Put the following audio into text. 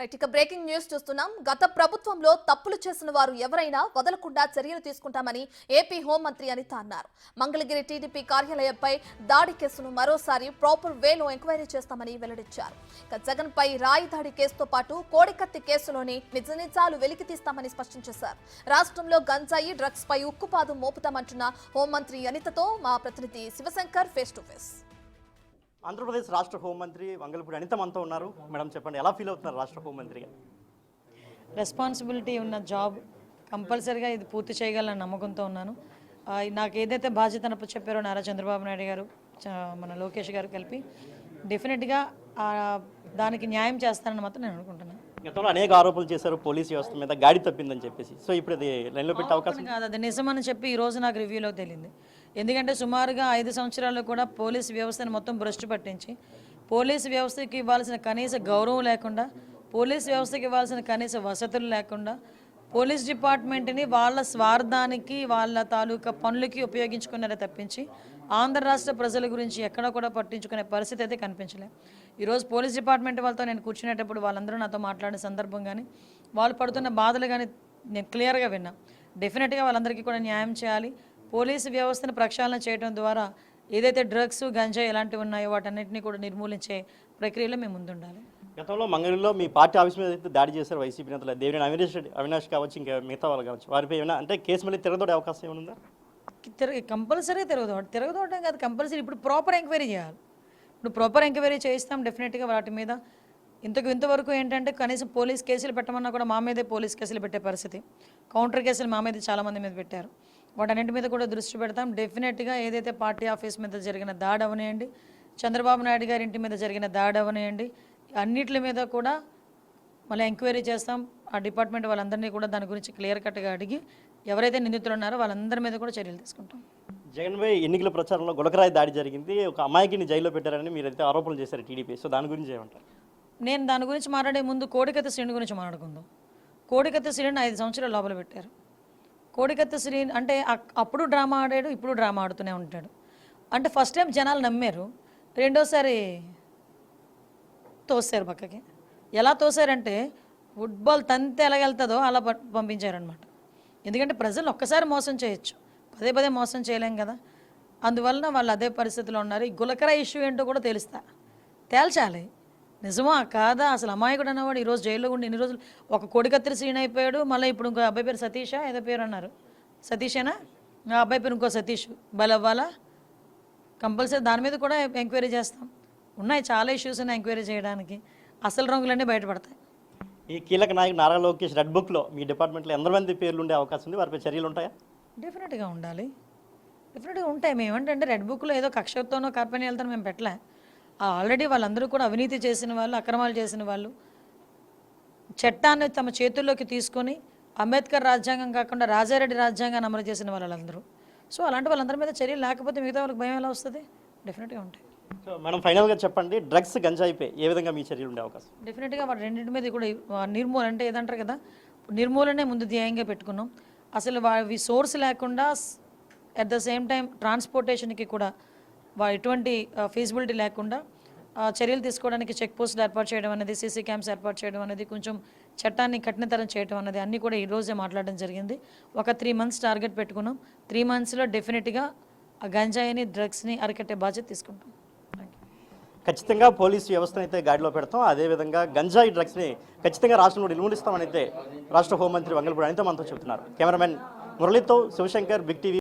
Right, ఇక breaking news చూస్తున్నాం. గత ప్రభుత్వంలో తప్పులు చేసిన వారు ఎవరైనా వదలకుండా చర్యలు తీసుకుంటామని ఏపీ హోంమంత్రి అనిత అన్నారు. మంగళగిరి టీడీపీ కార్యాలయంపై దాడి కేసును మరోసారి ప్రాపర్ వేలో ఎంక్వైరీ చేస్తామని వెల్లడించారు. ఇక జగన్ పై రాయి దాడి కేసుతో పాటు కోడికత్తి కేసులోని నిజాలు వెలికి తీస్తామని స్పష్టం చేశారు. రాష్ట్రంలో గంజాయి డ్రగ్స్ పై ఉక్కుపాదం మోపుతామంటున్న హోంమంత్రి అనితతో మా ప్రతినిధి Shivashankar face to face. Andhra Pradesh రాష్ట్ర హోంమంత్రి వంగలపూడి అనిత మనతో ఉన్నారు. మేడం చెప్పండి, ఎలా ఫీల్ అవుతున్నారు రాష్ట్ర హోంమంత్రిగా? రెస్పాన్సిబిలిటీ ఉన్న జాబ్, కంపల్సరీగా ఇది పూర్తి చేయగలన నమ్మకంతో ఉన్నాను. నాకు ఏదైతే బాధ్యత చెప్పారో నారా చంద్రబాబు నాయుడు గారు, మన లోకేష్ గారు కలిపి డెఫినెట్గా దానికి న్యాయం చేస్తానని మాత్రం నేను అనుకుంటున్నాను. గతంలో అనేక ఆరోపణలు చేశారు పోలీస్ వ్యవస్థ మీద, గాడి తప్పిందని చెప్పేసి. సో ఇప్పుడు అది లైన్లో పెట్టే అవకాశం కాదు, అది నిజమని చెప్పి ఈరోజు నాకు రివ్యూలో తెలియంది. ఎందుకంటే సుమారుగా 5 సంవత్సరాల్లో కూడా పోలీస్ వ్యవస్థను మొత్తం భ్రష్టు పట్టించి, పోలీస్ వ్యవస్థకి ఇవ్వాల్సిన కనీస గౌరవం లేకుండా, పోలీస్ వ్యవస్థకి ఇవ్వాల్సిన కనీస వసతులు లేకుండా, పోలీస్ డిపార్ట్మెంట్ని వాళ్ళ స్వార్థానికి, వాళ్ళ తాలూకా పనులకి ఉపయోగించుకున్నారే తప్పించి ఆంధ్ర రాష్ట్ర ప్రజల గురించి ఎక్కడ కూడా పట్టించుకునే పరిస్థితి అయితే కనిపించలేదు. ఈరోజు పోలీస్ డిపార్ట్మెంట్ వాళ్ళతో నేను కూర్చునేటప్పుడు వాళ్ళందరూ నాతో మాట్లాడిన సందర్భం కానీ, వాళ్ళు పడుతున్న బాధలు కానీ నేను క్లియర్గా విన్నా. డెఫినెట్గా వాళ్ళందరికీ కూడా న్యాయం చేయాలి. పోలీసు వ్యవస్థను ప్రక్షాళన చేయడం ద్వారా ఏదైతే డ్రగ్స్, గంజాయి ఇలాంటివి ఉన్నాయో వాటన్నిటిని కూడా నిర్మూలించే ప్రక్రియలో మేము ముందుండాలి. గతంలో మంగళగిరిలో మీ పార్టీ ఆఫీస్ మీద అయితే దాడి చేశారు వైసీపీ నేతలు, దేవినేని అవినాష్ కావచ్చు, ఇంకా మిగతా వాళ్ళు కావచ్చు, వారిపై ఏమైనా అంటే కేసు మళ్ళీ తిరగదోడే అవకాశం ఏమైనా? కంపల్సరీ తిరగదోడటం కాదు, కంపల్సరీ ఇప్పుడు ప్రాపర్ ఎంక్వైరీ చేయాలి. ఇప్పుడు ప్రాపర్ ఎంక్వైరీ చేయిస్తాం డెఫినెట్గా వాటి మీద. ఇంతవరకు ఏంటంటే కనీసం పోలీస్ కేసులు పెట్టమన్నా కూడా మా మీదే పోలీస్ కేసులు పెట్టే పరిస్థితి, కౌంటర్ కేసులు మా మీద చాలామంది మీద పెట్టారు. వాటన్నింటి మీద కూడా దృష్టి పెడతాం. డెఫినెట్గా ఏదైతే పార్టీ ఆఫీస్ మీద జరిగిన దాడి అవనియండి, చంద్రబాబు నాయుడు గారి ఇంటి మీద జరిగిన దాడి అవనియండి, అన్నిటి మీద కూడా మళ్ళీ ఎంక్వైరీ చేస్తాం. ఆ డిపార్ట్మెంట్ వాళ్ళందరినీ కూడా దాని గురించి క్లియర్ కట్గా అడిగి ఎవరైతే నిందితులు ఉన్నారో వాళ్ళందరి మీద కూడా చర్యలు తీసుకుంటాం. జగన్పై ఎన్నికల ప్రచారంలో గులకరాయి దాడి జరిగింది, ఒక అమ్మాయికి జైల్లో పెట్టారని మీరైతే ఆరోపణలు చేశారు టీడీపీ. సో దాని గురించి ఏమంటారు? నేను దాని గురించి మాట్లాడే ముందు కోడికత్తి శ్రీని గురించి మాట్లాడుకుందాం. కోడికత్తి శ్రీని 5 సంవత్సరాలు లోపల పెట్టారు. కోడికత్తి శ్రీని అంటే అప్పుడు డ్రామా ఆడాడు, ఇప్పుడు డ్రామా ఆడుతూనే ఉంటాడు. అంటే ఫస్ట్ టైం జనాలు నమ్మారు, రెండోసారి తోసారు పక్కకి. ఎలా తోసారంటే ఫుట్బాల్ తంతే ఎలాగెళ్తుందో అలా పంపించారనమాట. ఎందుకంటే ప్రజలు ఒక్కసారి మోసం చేయొచ్చు, పదే మోసం చేయలేం కదా. అందువలన వాళ్ళు అదే పరిస్థితిలో ఉన్నారు. ఈ గులకరా ఇష్యూ ఏంటో కూడా తేల్చాలి. నిజమా కాదా? అసలు అమాయకుడు అన్నవాడు ఈరోజు జైల్లో ఉండి ఇన్ని రోజులు ఒక కోడికత్తిరి సీన్ అయిపోయాడు. మళ్ళీ ఇప్పుడు ఇంకో అబ్బాయి పేరు సతీషా ఏదో పేరు అన్నారు, సతీషేనా ఆ అబ్బాయి పేరు? ఇంకో సతీష్ బలవ్వాలా? కంపల్సరీ దాని మీద కూడా ఎంక్వైరీ చేస్తాం. ఉన్నాయి చాలా ఇష్యూస్ ఉన్నాయి ఎంక్వైరీ చేయడానికి, అసలు రంగులన్నీ బయటపడతాయి. ఈ కీలక నాయకుడు నారా లోకేష్ రెడ్ బుక్లో మీ డిపార్ట్మెంట్లో ఎంతమంది పేర్లు ఉండే అవకాశం ఉంది? వారిపై చర్యలు ఉంటాయా? డెఫినెట్గా ఉండాలి, డెఫినెట్గా ఉంటాయి. మేమేంటంటే రెడ్ బుక్లో ఏదో కక్షతోనో కార్పణ్యాలతో మేము పెట్టలే. ఆల్రెడీ వాళ్ళందరూ కూడా అవినీతి చేసిన వాళ్ళు, అక్రమాలు చేసిన వాళ్ళు, చట్టాన్ని తమ చేతుల్లోకి తీసుకొని అంబేద్కర్ రాజ్యాంగం కాకుండా రాజారెడ్డి రాజ్యాంగాన్ని అమలు చేసిన వాళ్ళందరూ. సో అలాంటి వాళ్ళందరి మీద చర్యలు లేకపోతే మిగతా వాళ్ళకి భయం ఎలా వస్తుంది? డెఫినెట్గా ఉంటాయి. సో మనం ఫైనల్గా చెప్పండి, డ్రగ్స్ గంజాయిపై ఏ విధంగా మీ చర్యలు ఉండే అవకాశం? డెఫినెట్గా వాటి రెండింటి మీద కూడా నిర్మూలన అంటే ఏదంటారు కదా, నిర్మూలనే ముందు ధ్యేయంగా పెట్టుకున్నాం. అసలు అవి సోర్స్ లేకుండా అట్ ద సేమ్ టైం ట్రాన్స్పోర్టేషన్కి కూడా ఎటువంటి ఫీజిబిలిటీ లేకుండా చర్యలు తీసుకోవడానికి చెక్ పోస్టులు ఏర్పాటు చేయడం అనేది, సీసీ క్యామ్స్ ఏర్పాటు చేయడం అనేది, కొంచెం చట్టాన్ని కఠినతరం చేయడం అనేది అన్నీ కూడా ఈరోజే మాట్లాడడం జరిగింది. ఒక 3 months టార్గెట్ పెట్టుకున్నాం. 3 monthsలో డెఫినెట్గా ఆ గంజాయిని, డ్రగ్స్ని అరికట్టే బాధ్యత తీసుకుంటాం. ఖచ్చితంగా పోలీసు వ్యవస్థను అయితే గాడిలో పెడతాం. అదేవిధంగా గంజాయి డ్రగ్స్ని ఖచ్చితంగా రాష్ట్రంలో నిర్మూలిస్తామని అయితే రాష్ట్ర హోంమంత్రి వంగలపూడి అనిత మనతో చెబుతున్నారు. కెమెరామెన్ మురళితో శివశంకర్, బిగ్ టీవీ.